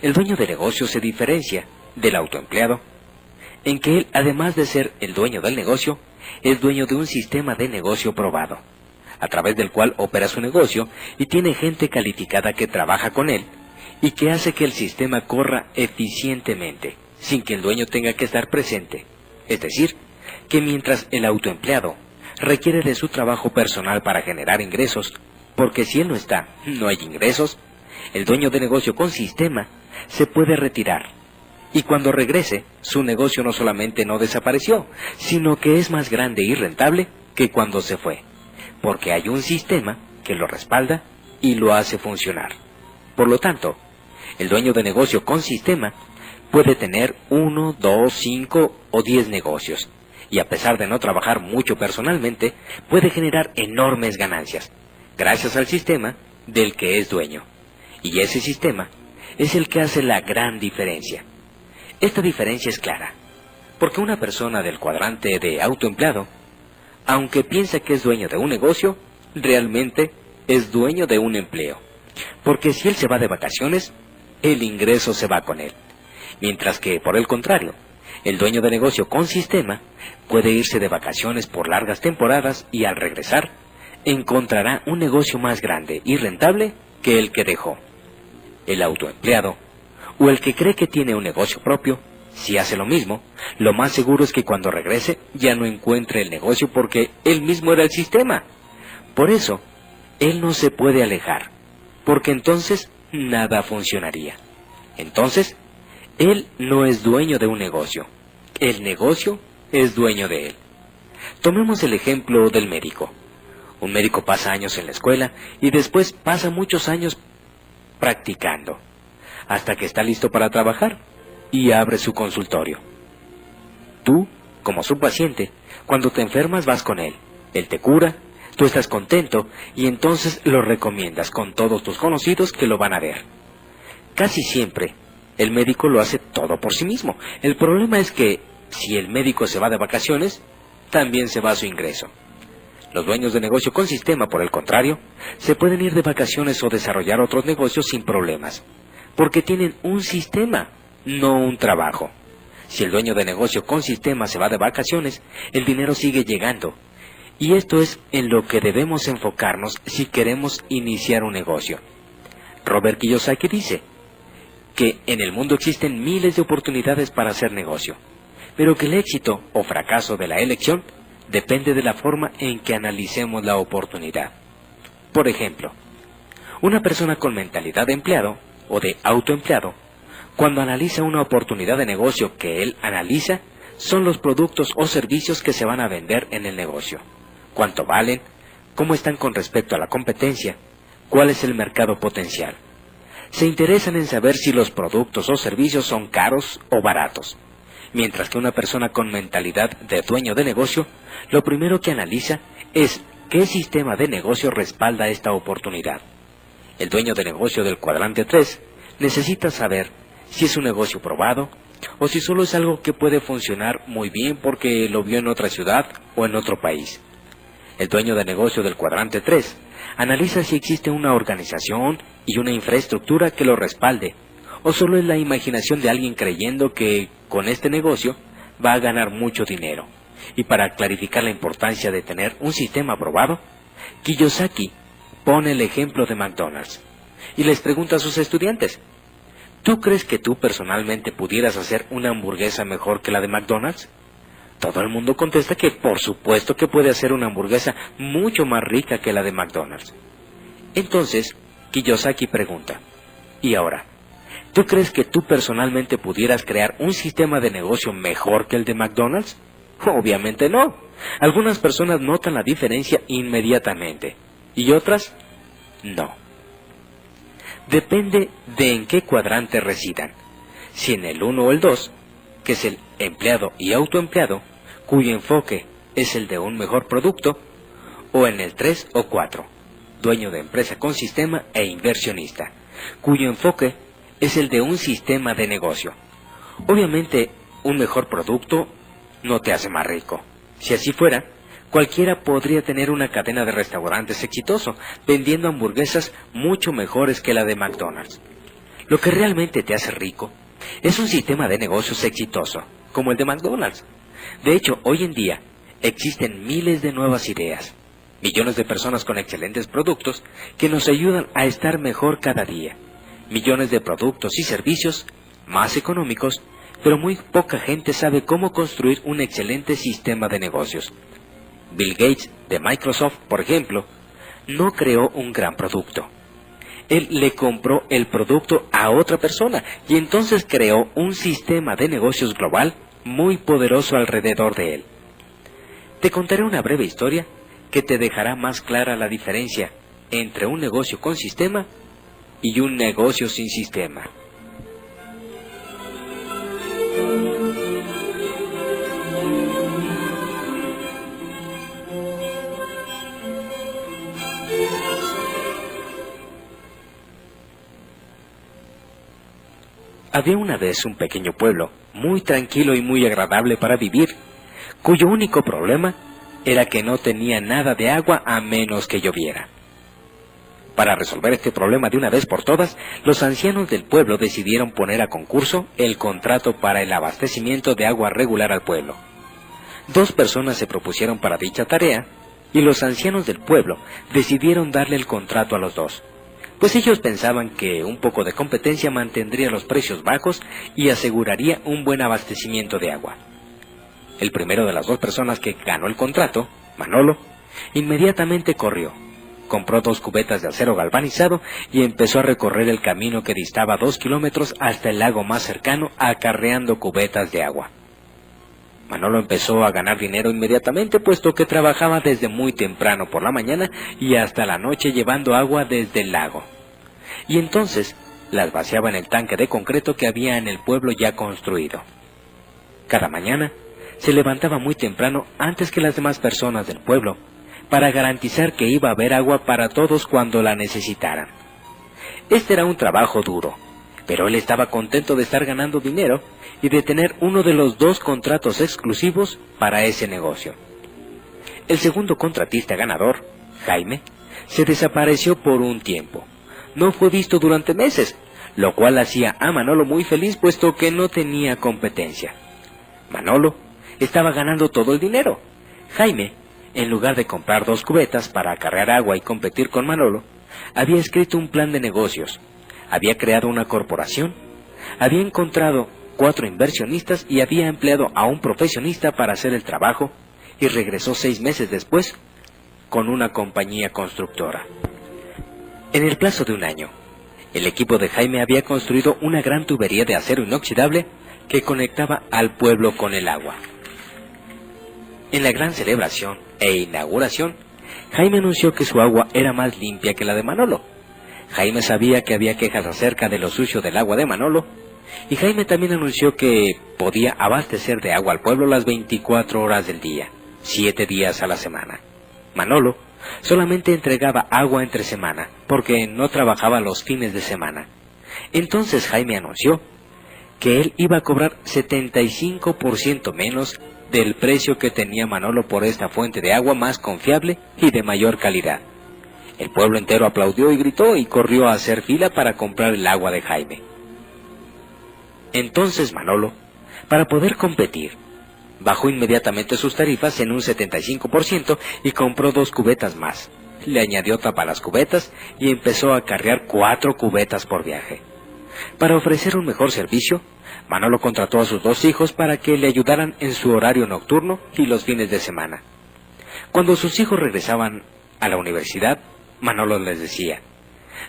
El dueño de negocio se diferencia del autoempleado en que él, además de ser el dueño del negocio, es dueño de un sistema de negocio probado, a través del cual opera su negocio y tiene gente calificada que trabaja con él y que hace que el sistema corra eficientemente, sin que el dueño tenga que estar presente. Es decir, que mientras el autoempleado requiere de su trabajo personal para generar ingresos, porque si él no está, no hay ingresos, el dueño de negocio con sistema se puede retirar. Y cuando regrese, su negocio no solamente no desapareció, sino que es más grande y rentable que cuando se fue, porque hay un sistema que lo respalda y lo hace funcionar. Por lo tanto, el dueño de negocio con sistema puede tener 1, 2, 5 o 10 negocios, y a pesar de no trabajar mucho personalmente, puede generar enormes ganancias, gracias al sistema del que es dueño. Y ese sistema es el que hace la gran diferencia. Esta diferencia es clara, porque una persona del cuadrante de autoempleado, aunque piensa que es dueño de un negocio, realmente es dueño de un empleo. Porque si él se va de vacaciones, el ingreso se va con él. Mientras que, por el contrario, el dueño de negocio con sistema puede irse de vacaciones por largas temporadas y al regresar, encontrará un negocio más grande y rentable que el que dejó. El autoempleado, o el que cree que tiene un negocio propio, si hace lo mismo, lo más seguro es que cuando regrese ya no encuentre el negocio porque él mismo era el sistema. Por eso, él no se puede alejar, porque entonces nada funcionaría. Entonces, él no es dueño de un negocio. El negocio es dueño de él. Tomemos el ejemplo del médico. Un médico pasa años en la escuela y después pasa muchos años practicando, hasta que está listo para trabajar y abre su consultorio. Tú, como su paciente, cuando te enfermas vas con él. Él te cura, tú estás contento y entonces lo recomiendas con todos tus conocidos que lo van a ver. Casi siempre, el médico lo hace todo por sí mismo. El problema es que, si el médico se va de vacaciones, también se va su ingreso. Los dueños de negocio con sistema, por el contrario, se pueden ir de vacaciones o desarrollar otros negocios sin problemas, porque tienen un sistema, no un trabajo. Si el dueño de negocio con sistema se va de vacaciones, el dinero sigue llegando. Y esto es en lo que debemos enfocarnos si queremos iniciar un negocio. Robert Kiyosaki dice que en el mundo existen miles de oportunidades para hacer negocio, pero que el éxito o fracaso de la elección depende de la forma en que analicemos la oportunidad. Por ejemplo, una persona con mentalidad de empleado o de autoempleado, cuando analiza una oportunidad de negocio que él analiza, son los productos o servicios que se van a vender en el negocio. ¿Cuánto valen? ¿Cómo están con respecto a la competencia? ¿Cuál es el mercado potencial? Se interesan en saber si los productos o servicios son caros o baratos. Mientras que una persona con mentalidad de dueño de negocio, lo primero que analiza es qué sistema de negocio respalda esta oportunidad. El dueño de negocio del cuadrante 3 necesita saber si es un negocio probado o si solo es algo que puede funcionar muy bien porque lo vio en otra ciudad o en otro país. El dueño de negocio del cuadrante 3 analiza si existe una organización y una infraestructura que lo respalde, o solo es la imaginación de alguien creyendo que con este negocio va a ganar mucho dinero. Y para clarificar la importancia de tener un sistema probado, Kiyosaki pone el ejemplo de McDonald's y les pregunta a sus estudiantes: ¿tú crees que tú personalmente pudieras hacer una hamburguesa mejor que la de McDonald's? Todo el mundo contesta que por supuesto que puede hacer una hamburguesa mucho más rica que la de McDonald's. Entonces, Kiyosaki pregunta: ¿y ahora, tú crees que tú personalmente pudieras crear un sistema de negocio mejor que el de McDonald's? Obviamente no. Algunas personas notan la diferencia inmediatamente y otras no. Depende de en qué cuadrante residan. Si en el 1 o el 2, que es el empleado y autoempleado, cuyo enfoque es el de un mejor producto, o en el 3 o 4, dueño de empresa con sistema e inversionista, cuyo enfoque es el de un sistema de negocio. Obviamente, un mejor producto no te hace más rico. Si así fuera, cualquiera podría tener una cadena de restaurantes exitoso, vendiendo hamburguesas mucho mejores que la de McDonald's. Lo que realmente te hace rico es un sistema de negocios exitoso, como el de McDonald's. De hecho, hoy en día existen miles de nuevas ideas, millones de personas con excelentes productos que nos ayudan a estar mejor cada día, millones de productos y servicios más económicos, pero muy poca gente sabe cómo construir un excelente sistema de negocios. Bill Gates de Microsoft, por ejemplo, no creó un gran producto. Él le compró el producto a otra persona y entonces creó un sistema de negocios global muy poderoso alrededor de él. Te contaré una breve historia que te dejará más clara la diferencia entre un negocio con sistema y un negocio sin sistema. Había una vez un pequeño pueblo, muy tranquilo y muy agradable para vivir, cuyo único problema era que no tenía nada de agua a menos que lloviera. Para resolver este problema de una vez por todas, los ancianos del pueblo decidieron poner a concurso el contrato para el abastecimiento de agua regular al pueblo. 2 personas se propusieron para dicha tarea, y los ancianos del pueblo decidieron darle el contrato a los 2, pues ellos pensaban que un poco de competencia mantendría los precios bajos y aseguraría un buen abastecimiento de agua. El primero de las 2 personas que ganó el contrato, Manolo, inmediatamente corrió, compró 2 cubetas de acero galvanizado y empezó a recorrer el camino que distaba 2 kilómetros hasta el lago más cercano acarreando cubetas de agua. Manolo empezó a ganar dinero inmediatamente, puesto que trabajaba desde muy temprano por la mañana y hasta la noche llevando agua desde el lago. Y entonces las vaciaba en el tanque de concreto que había en el pueblo ya construido. Cada mañana se levantaba muy temprano antes que las demás personas del pueblo, para garantizar que iba a haber agua para todos cuando la necesitaran. Este era un trabajo duro, pero él estaba contento de estar ganando dinero y de tener uno de los 2 contratos exclusivos para ese negocio. El segundo contratista ganador, Jaime, se desapareció por un tiempo. No fue visto durante meses, lo cual hacía a Manolo muy feliz, puesto que no tenía competencia. Manolo estaba ganando todo el dinero. Jaime, en lugar de comprar 2 cubetas para acarrear agua y competir con Manolo, había escrito un plan de negocios, había creado una corporación, había encontrado 4 inversionistas y había empleado a un profesionista para hacer el trabajo, y regresó 6 meses después con una compañía constructora. En el plazo de un año, el equipo de Jaime había construido una gran tubería de acero inoxidable que conectaba al pueblo con el agua. En la gran celebración e inauguración, Jaime anunció que su agua era más limpia que la de Manolo. Jaime sabía que había quejas acerca de lo sucio del agua de Manolo, y Jaime también anunció que podía abastecer de agua al pueblo las 24 horas del día, 7 días a la semana. Manolo solamente entregaba agua entre semana, porque no trabajaba los fines de semana. Entonces Jaime anunció que él iba a cobrar 75% menos del precio que tenía Manolo por esta fuente de agua más confiable y de mayor calidad. El pueblo entero aplaudió y gritó y corrió a hacer fila para comprar el agua de Jaime. Entonces Manolo, para poder competir, bajó inmediatamente sus tarifas en un 75% y compró 2 cubetas más. Le añadió tapa a las cubetas y empezó a cargar 4 cubetas por viaje. Para ofrecer un mejor servicio, Manolo contrató a sus 2 hijos para que le ayudaran en su horario nocturno y los fines de semana. Cuando sus hijos regresaban a la universidad, Manolo les decía: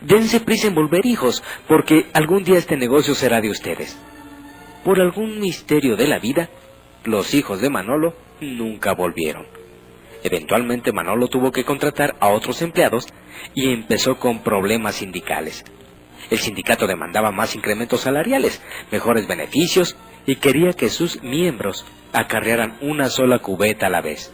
«Dense prisa en volver, hijos, porque algún día este negocio será de ustedes». Por algún misterio de la vida, los hijos de Manolo nunca volvieron. Eventualmente Manolo tuvo que contratar a otros empleados y empezó con problemas sindicales. El sindicato demandaba más incrementos salariales, mejores beneficios y quería que sus miembros acarrearan una sola cubeta a la vez.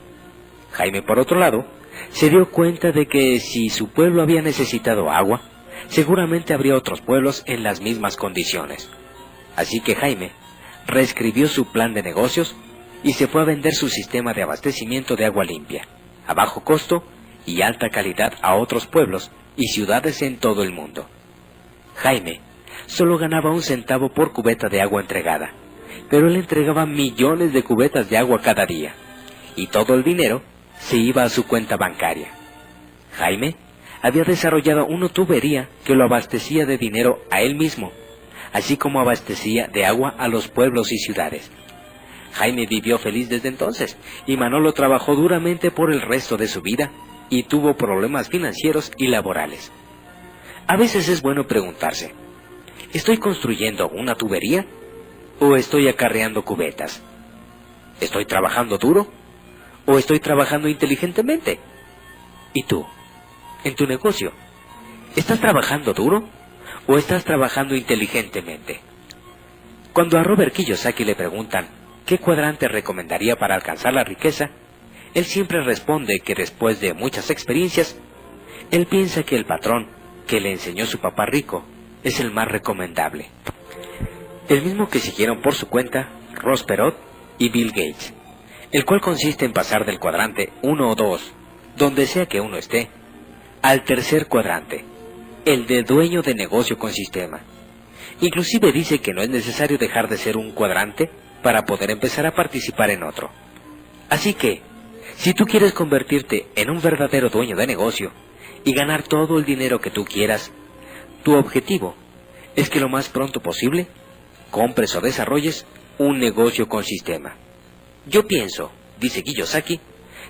Jaime, por otro lado, se dio cuenta de que si su pueblo había necesitado agua, seguramente habría otros pueblos en las mismas condiciones. Así que Jaime reescribió su plan de negocios y se fue a vender su sistema de abastecimiento de agua limpia, a bajo costo y alta calidad a otros pueblos y ciudades en todo el mundo. Jaime solo ganaba 1 centavo por cubeta de agua entregada, pero él entregaba millones de cubetas de agua cada día, y todo el dinero se iba a su cuenta bancaria. Jaime había desarrollado una tubería que lo abastecía de dinero a él mismo, así como abastecía de agua a los pueblos y ciudades. Jaime vivió feliz desde entonces, y Manolo trabajó duramente por el resto de su vida, y tuvo problemas financieros y laborales. A veces es bueno preguntarse: ¿estoy construyendo una tubería o estoy acarreando cubetas? ¿Estoy trabajando duro o estoy trabajando inteligentemente? ¿Y tú, en tu negocio, estás trabajando duro o estás trabajando inteligentemente? Cuando a Robert Kiyosaki le preguntan qué cuadrante recomendaría para alcanzar la riqueza, él siempre responde que después de muchas experiencias, él piensa que el patrón que le enseñó su papá rico es el más recomendable. el mismo que siguieron por su cuenta Ross Perot y Bill Gates, el cual consiste en pasar del cuadrante 1 o 2, donde sea que uno esté, al tercer cuadrante, el de dueño de negocio con sistema. Inclusive dice que no es necesario dejar de ser un cuadrante para poder empezar a participar en otro. Así que, si tú quieres convertirte en un verdadero dueño de negocio y ganar todo el dinero que tú quieras, tu objetivo es que lo más pronto posible compres o desarrolles un negocio con sistema. Yo pienso, dice Kiyosaki,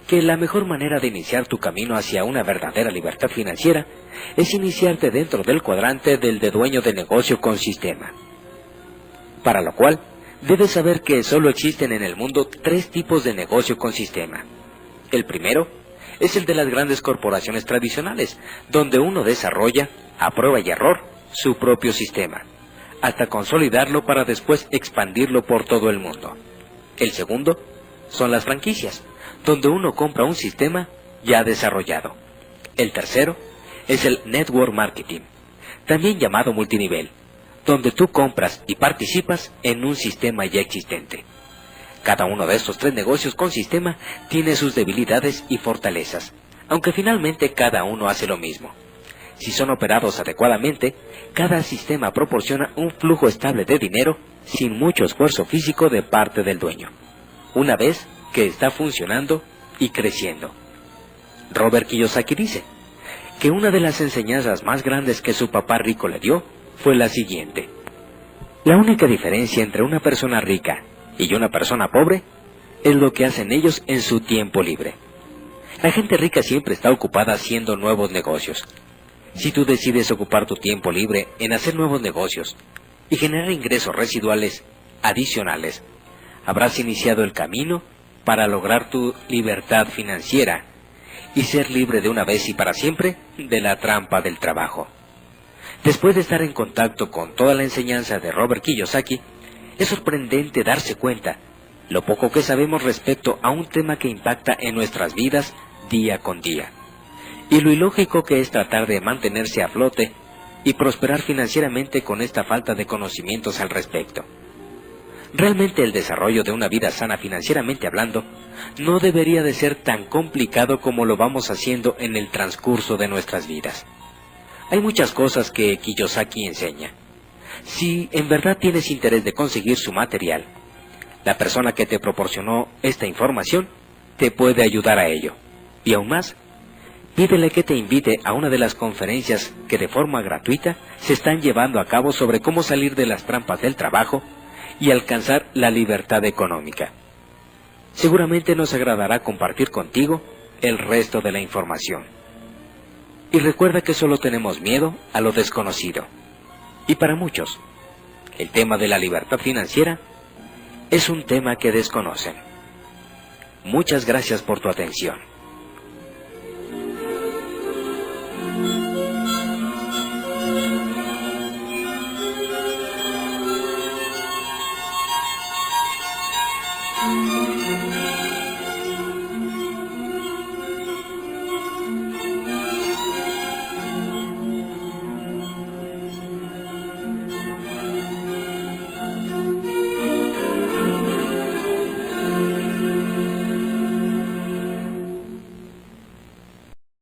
que la mejor manera de iniciar tu camino hacia una verdadera libertad financiera es iniciarte dentro del cuadrante del de dueño de negocio con sistema. Para lo cual, debes saber que solo existen en el mundo 3 tipos de negocio con sistema. El primero es el de las grandes corporaciones tradicionales, donde uno desarrolla, a prueba y error, su propio sistema, hasta consolidarlo para después expandirlo por todo el mundo. El segundo son las franquicias, donde uno compra un sistema ya desarrollado. El tercero es el network marketing, también llamado multinivel, donde tú compras y participas en un sistema ya existente. Cada uno de estos 3 negocios con sistema tiene sus debilidades y fortalezas, aunque finalmente cada uno hace lo mismo. Si son operados adecuadamente, cada sistema proporciona un flujo estable de dinero sin mucho esfuerzo físico de parte del dueño, una vez que está funcionando y creciendo. Robert Kiyosaki dice que una de las enseñanzas más grandes que su papá rico le dio fue la siguiente: la única diferencia entre una persona rica y una persona pobre es lo que hacen ellos en su tiempo libre. La gente rica siempre está ocupada haciendo nuevos negocios. Si tú decides ocupar tu tiempo libre en hacer nuevos negocios y generar ingresos residuales adicionales, habrás iniciado el camino para lograr tu libertad financiera y ser libre de una vez y para siempre de la trampa del trabajo. Después de estar en contacto con toda la enseñanza de Robert Kiyosaki, es sorprendente darse cuenta lo poco que sabemos respecto a un tema que impacta en nuestras vidas día con día, y lo ilógico que es tratar de mantenerse a flote y prosperar financieramente con esta falta de conocimientos al respecto. Realmente el desarrollo de una vida sana financieramente hablando no debería de ser tan complicado como lo vamos haciendo en el transcurso de nuestras vidas. Hay muchas cosas que Kiyosaki enseña. Si en verdad tienes interés de conseguir su material, la persona que te proporcionó esta información te puede ayudar a ello. Y aún más, pídele que te invite a una de las conferencias que de forma gratuita se están llevando a cabo sobre cómo salir de las trampas del trabajo y alcanzar la libertad económica. Seguramente nos agradará compartir contigo el resto de la información. Y recuerda que solo tenemos miedo a lo desconocido. Y para muchos, el tema de la libertad financiera es un tema que desconocen. Muchas gracias por tu atención.